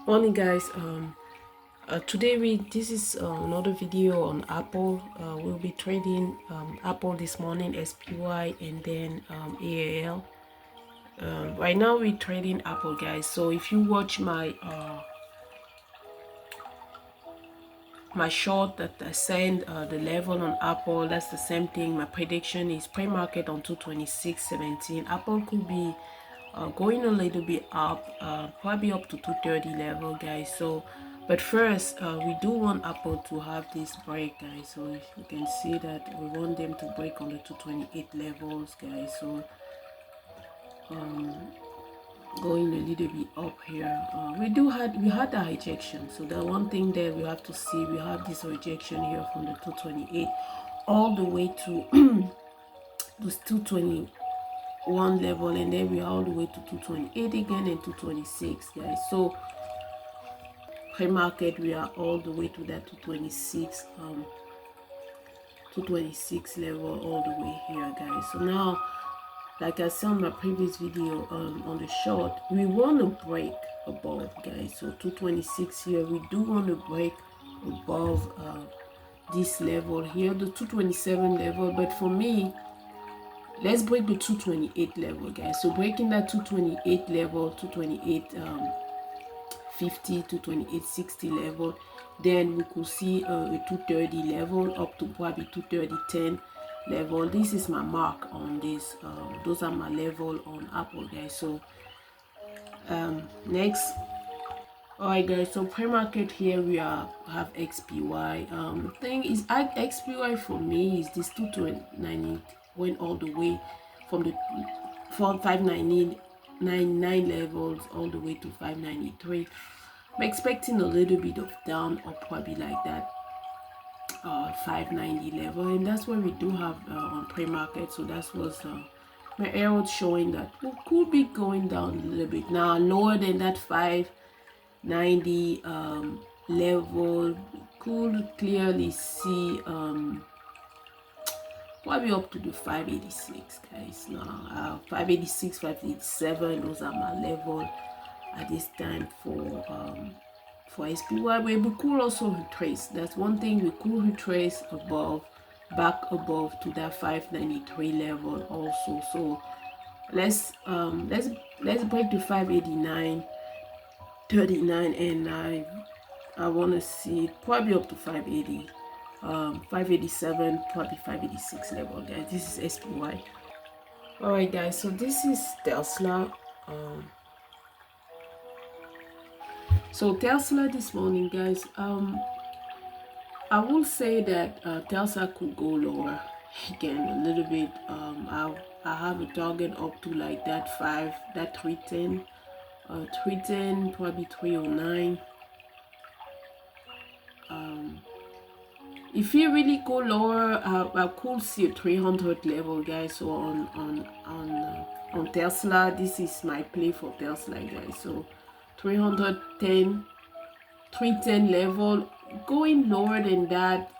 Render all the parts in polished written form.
Morning guys. Today this is another video on Apple. We'll be trading Apple this morning, SPY, and then AAL. Right now we're trading Apple, guys. So if you watch my short that I sent, the level on Apple, that's the same thing. My prediction is pre-market on 226.17. Apple could be going a little bit up, probably up to 230 level, guys. So but first, we do want Apple to have this break, guys. So if you can see that we want them to break on the 228 levels, guys. So going a little bit up here, we had a rejection. So the one thing that we have to see, we have this rejection here from the 228 all the way to this 221 level, and then we are all the way to 228 again and 226, guys. So pre-market, we are all the way to that 226 level all the way here, guys. So now, like I said on my previous video on the short, we want to break above, guys. So 226 here, we do want to break above this level here, the 227 level. But for me, let's break the 228 level, guys. So breaking that 228 level, 228.50 to 28.60 level, then we could see a 230 level up to probably 230.10 level. This is my mark on this. Those are my level on Apple, guys. So next, all right, guys. So pre-market here we have XPY. The thing is, XPY for me is this 290 went all the way from the 599 levels all the way to 593. I'm expecting a little bit of down or probably like that 590 level, and that's what we do have on pre-market. So that was my arrow showing that we could be going down a little bit now, lower than that 590 level. Could clearly see probably up to the 586, guys. Now 586, 587, those are my level at this time for SPY. But we could also retrace. That's one thing, we could retrace above, back above to that 593 level also. So let's break the 589.39, and I want to see probably up to 580, 587, probably 586 level, guys. This is SPY. All right, guys. So this is Tesla. So Tesla this morning, guys. I will say that Tesla could go lower again a little bit. I have a target up to like that 310, 310, probably 309. If you really go lower, I could see a 300 level, guys. So on Tesla, this is my play for Tesla, guys. So 310 level, going lower than that,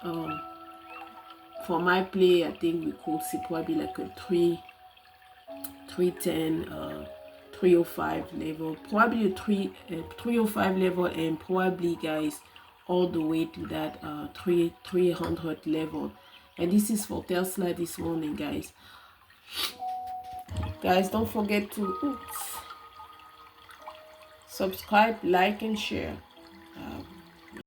for my play, I think we could see probably like a 310 305 level, probably a 305 level, and probably, guys, all the way to that 300 level. And this is for Tesla this morning, guys. Guys, don't forget to subscribe, like, and share.